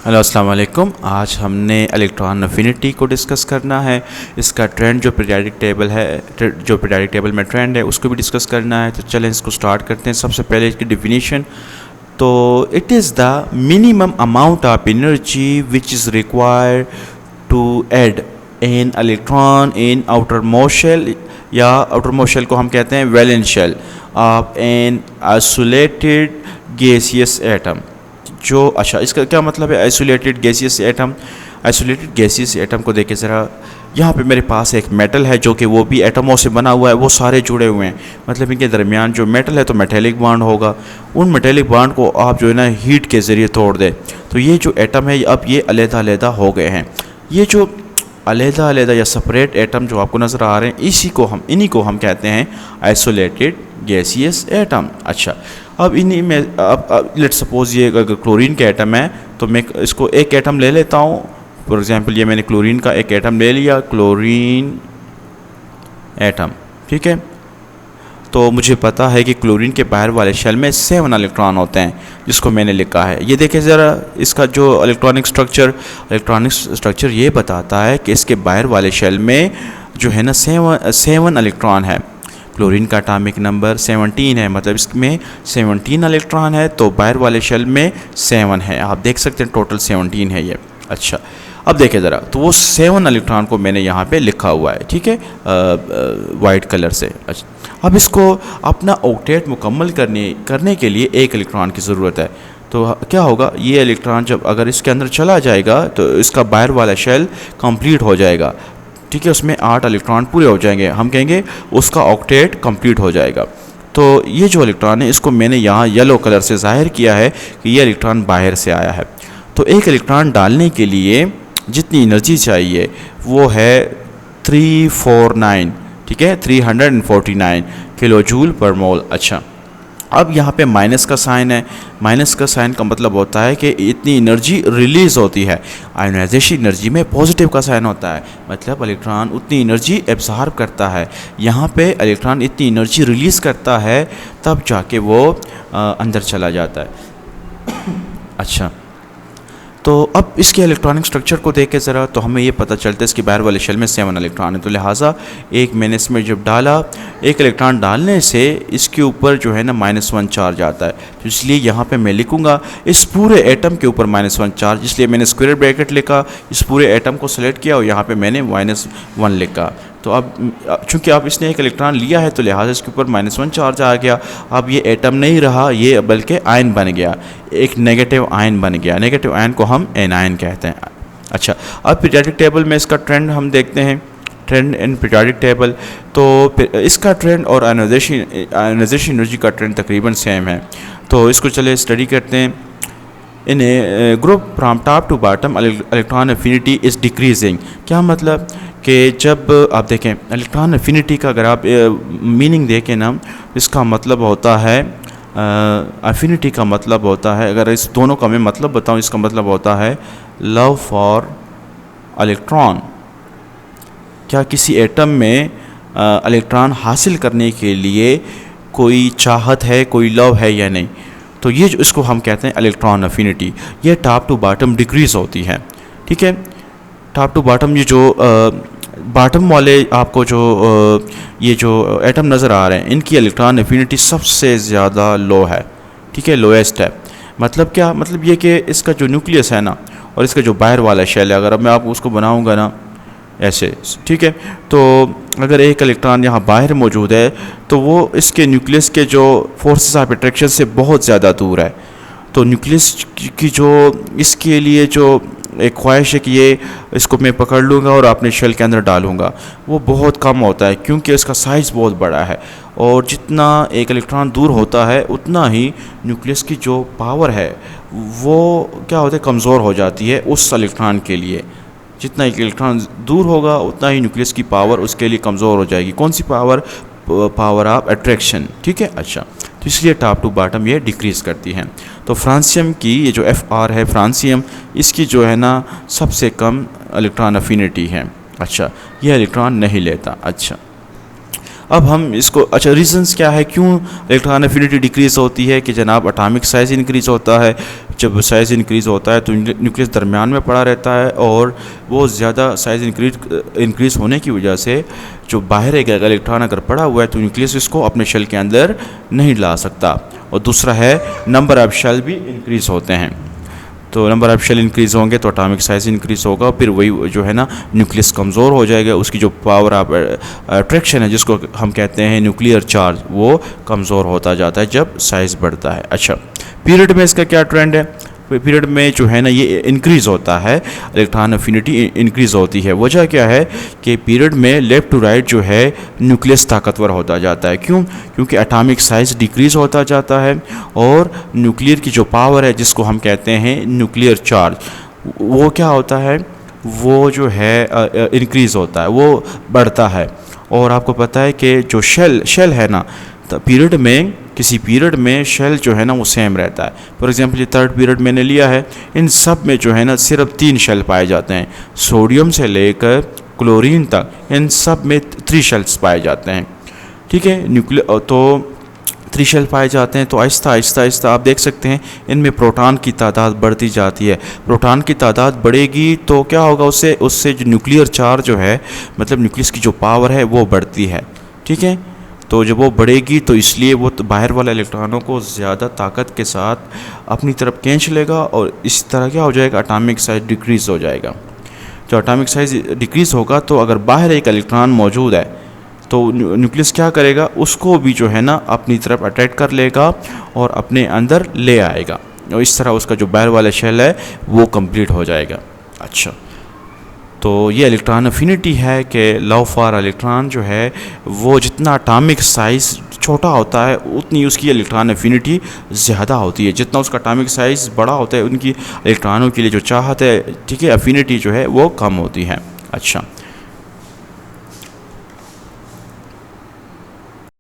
Hello अस्सलाम वालेकुम। आज हमने इलेक्ट्रॉन अफिनिटी को डिस्कस करना है। इसका ट्रेंड जो पीरियोडिक टेबल है, जो पीरियोडिक टेबल में ट्रेंड है उसको भी डिस्कस करना है। तो चलें इसको स्टार्ट करते हैं। सबसे पहले इसकी डिफिनीशन, तो it is the minimum amount of energy which is required to add an electron in outermost shell, या आउटर मोस्ट शेल को हम कहते हैं valence shell of an isolated gaseous atom. जो अच्छा, इसका क्या मतलब है isolated gaseous atom? Isolated gaseous atom को देखिए ज़रा। यहाँ पे मेरे पास एक मेटल है जो कि वो भी एटमों से बना हुआ है, वो सारे जुड़े हुए हैं, मतलब इनके दरमियान जो मेटल है तो मेटेलिक बॉन्ड होगा। उन मेटेलिक बॉन्ड को आप जो है ना हीट के ज़रिए तोड़ दें तो ये जो एटम है अब ये अलग-अलग हो गए हैं। ये जो अलग-अलग या सेपरेट एटम जो आपको नज़र आ रहे हैं इन्हीं को हम कहते हैं आइसोलेटेड गैसियस एटम। अच्छा, अब इन्हीं में अब लेट्स सपोज ये अगर क्लोरीन का एटम है तो मैं इसको एक एटम ले लेता हूँ। फॉर एग्जांपल ये मैंने क्लोरीन का एक एटम ले लिया, क्लोरीन एटम, ठीक है। तो मुझे पता है कि क्लोरीन के बाहर वाले शेल में 7 इलेक्ट्रॉन होते हैं, जिसको मैंने लिखा है। ये देखिए ज़रा, इसका जो इलेक्ट्रॉनिक स्ट्रक्चर ये बताता है कि इसके बाहर वाले शेल में जो है ना 7 इलेक्ट्रॉन है। क्लोरीन का एटॉमिक नंबर 17 है, मतलब इसमें 17 इलेक्ट्रॉन है, तो बाहर वाले शेल में 7 है। आप देख सकते हैं टोटल 17 है ये। अच्छा, अब देखें ज़रा, तो वो 7 इलेक्ट्रॉन को मैंने यहाँ पे लिखा हुआ है, ठीक है, वाइट कलर से। अच्छा, अब इसको अपना ऑक्टेट मुकम्मल करने के लिए एक इलेक्ट्रॉन की ज़रूरत है। तो क्या होगा, ये इलेक्ट्रॉन जब अगर इसके अंदर चला जाएगा तो इसका बाहर वाला शेल कंप्लीट हो जाएगा, ठीक है, उसमें 8 इलेक्ट्रॉन पूरे हो जाएंगे, हम कहेंगे उसका ऑक्टेट कंप्लीट हो जाएगा। तो ये जो इलेक्ट्रॉन है इसको मैंने यहाँ येलो कलर से ज़ाहिर किया है कि ये इलेक्ट्रॉन बाहर से आया है। तो एक इलेक्ट्रॉन डालने के लिए जितनी एनर्जी चाहिए वो है 349, ठीक है, 349 किलो जूल पर मोल। अच्छा, अब यहाँ पे माइनस का साइन है। माइनस का साइन का मतलब होता है कि इतनी एनर्जी रिलीज़ होती है। आयोनाइजेशन एनर्जी में पॉजिटिव का साइन होता है, मतलब इलेक्ट्रॉन उतनी एनर्जी एब्जॉर्ब करता है। यहाँ पे इलेक्ट्रॉन इतनी एनर्जी रिलीज़ करता है तब जाके वो अंदर चला जाता है। अच्छा, तो अब इसके इलेक्ट्रॉनिक स्ट्रक्चर को देख के ज़रा, तो हमें ये पता चलता है इसके बाहर वाले शेल में 7 इलेक्ट्रॉन है। तो लिहाजा एक मैंने इसमें जब डाला, एक इलेक्ट्रॉन डालने से इसके ऊपर जो है ना -1 चार्ज आता है। तो इसलिए यहाँ पे मैं लिखूँगा इस पूरे एटम के ऊपर -1 चार्ज, इसलिए मैंने स्क्वायर ब्रैकेट लिखा, इस पूरे एटम को सेलेक्ट किया और यहाँ पर मैंने -1 लिखा। तो अब चूँकि अब इसने एक इलेक्ट्रॉन लिया है तो लिहाजा इसके ऊपर -1 चार्ज आ गया। अब ये एटम नहीं रहा, ये बल्कि आयन बन गया, एक नेगेटिव आयन बन गया। नेगेटिव आयन को हम एनायन कहते हैं। अच्छा, अब पीरियोडिक टेबल में इसका ट्रेंड हम देखते हैं, ट्रेंड इन पीरियोडिक टेबल। तो इसका ट्रेंड और आयोनाइजेशन एनर्जी का ट्रेंड तकरीबन सेम है। तो इसको चले स्टडी करते हैं। In A group from top to bottom electron affinity is decreasing. क्या मतलब कि जब आप देखें इलेक्ट्रॉन अफिनिटी का अगर आप मीनिंग देखें ना, इसका मतलब होता है अफिनिटी का मतलब होता है, अगर इस दोनों का मैं मतलब बताऊं, इसका मतलब होता है लव फॉर इलेक्ट्रॉन। क्या किसी एटम में इलेक्ट्रॉन हासिल करने के लिए कोई चाहत है, कोई लव है या नहीं? तो ये जो इसको हम कहते हैं इलेक्ट्रॉन अफिनिटी। ये टॉप टू बॉटम डिक्रीज़ होती है, ठीक है। टॉप टू बॉटम, ये जो बॉटम वाले आपको जो ये जो एटम नज़र आ रहे हैं, इनकी इलेक्ट्रॉन अफिनिटी सबसे ज़्यादा लो है, ठीक है, लोएस्ट है। मतलब क्या, मतलब ये कि इसका जो न्यूक्लियस है ना और इसका जो बाहर वाला शेल है, अगर अब मैं आपको उसको बनाऊंगा ना ऐसे, ठीक है, तो अगर एक इलेक्ट्रॉन यहाँ बाहर मौजूद है तो वो इसके न्यूक्लियस के जो फोर्सेस ऑफ अट्रैक्शन से बहुत ज़्यादा दूर है। तो न्यूक्लियस की जो इसके लिए जो एक ख्वाहिश है कि ये इसको मैं पकड़ लूँगा और अपने शेल के अंदर डालूँगा, वो बहुत कम होता है, क्योंकि इसका साइज़ बहुत बड़ा है। और जितना एक इलेक्ट्रॉन दूर होता है उतना ही न्यूक्लियस की जो पावर है वो क्या होता है, कमज़ोर हो जाती है उस इलेक्ट्रॉन के लिए। जितना एक इलेक्ट्रॉन दूर होगा उतना ही न्यूक्लियस की पावर उसके लिए कमज़ोर हो जाएगी। कौन सी पावर? पावर ऑफ अट्रैक्शन, ठीक है। अच्छा, तो इसलिए टॉप टू बॉटम ये डिक्रीज़ करती हैं। तो फ्रांसियम की ये जो Fr है, फ्रांसियम, इसकी जो है ना सबसे कम इलेक्ट्रॉन अफिनिटी है। अच्छा, ये इलेक्ट्रॉन नहीं लेता। अच्छा, अब हम इसको, अच्छा रीज़न्स क्या है क्यों इलेक्ट्रॉन अफिनिटी डिक्रीज़ होती है? कि जनाब एटॉमिक साइज़ इंक्रीज़ होता है, जब साइज़ इंक्रीज़ होता है तो न्यूक्लियस दरमियान में पड़ा रहता है, और वो ज़्यादा साइज़ इंक्रीज़ होने की वजह से जो बाहर एक इलेक्ट्रॉन अगर पड़ा हुआ है तो न्यूक्लियस इसको अपने शेल के अंदर नहीं ला सकता। और दूसरा है नंबर ऑफ शेल भी इंक्रीज़ होते हैं। तो नंबर ऑफ शेल इंक्रीज़ होंगे तो एटॉमिक साइज़ इंक्रीज़ होगा, फिर वही जो है ना न्यूक्लियस कमज़ोर हो जाएगा, उसकी जो पावर ऑफ अट्रैक्शन है जिसको हम कहते हैं न्यूक्लियर चार्ज, वो कमज़ोर होता जाता है जब साइज़ बढ़ता है। अच्छा, पीरियड में इसका क्या ट्रेंड है? पीरियड में जो है ना ये इंक्रीज़ होता है, इलेक्ट्रॉन अफिनिटी इंक्रीज़ होती है। वजह क्या है कि पीरियड में लेफ़्ट टू राइट जो है न्यूक्लियस ताकतवर होता जाता है। क्यों? क्योंकि एटॉमिक साइज़ डिक्रीज़ होता जाता है और न्यूक्लियर की जो पावर है जिसको हम कहते हैं न्यूक्लियर चार्ज, वो क्या होता है, वो जो है इंक्रीज़ होता है, वो बढ़ता है। और आपको पता है कि जो शेल है ना, तो पीरियड में किसी पीरियड में शेल जो है ना वो सेम रहता है। फॉर एग्जांपल ये थर्ड पीरियड मैंने लिया है, इन सब में जो है ना सिर्फ 3 शेल पाए जाते हैं, सोडियम से लेकर क्लोरीन तक इन सब में 3 शेल्स पाए जाते हैं। ठीक है, तो 3 शेल पाए जाते हैं। तो आहिस्ता आहिस्ता आप देख सकते हैं इनमें प्रोटॉन की तादाद बढ़ती जाती है। प्रोटॉन की तादाद बढ़ेगी तो क्या होगा, उससे जो न्यूक्लियर चार्ज जो है, मतलब न्यूक्लियस की जो पावर है वो बढ़ती है। ठीक है, तो जब वो बढ़ेगी तो इसलिए वो तो बाहर वाले इलेक्ट्रॉनों को ज़्यादा ताकत के साथ अपनी तरफ खींच लेगा, और इस तरह क्या हो जाएगा, एटॉमिक साइज़ डिक्रीज़ हो जाएगा। जो एटॉमिक साइज़ डिक्रीज़ होगा तो अगर बाहर एक इलेक्ट्रॉन मौजूद है तो न्यूक्लियस क्या करेगा, उसको भी जो है ना अपनी तरफ अट्रैक्ट कर लेगा और अपने अंदर ले आएगा, और इस तरह उसका जो बाहर वाला शेल है वो कंप्लीट हो जाएगा। अच्छा, तो ये इलेक्ट्रॉन अफिनिटी है कि लव फॉर इलेक्ट्रॉन जो है वो जितना एटॉमिक साइज़ छोटा होता है उतनी उसकी इलेक्ट्रॉन अफिनिटी ज़्यादा होती है। जितना उसका एटॉमिक साइज़ बड़ा होता है उनकी इलेक्ट्रॉनों के लिए जो चाहत है, ठीक है, अफिनिटी जो है वो कम होती है। अच्छा।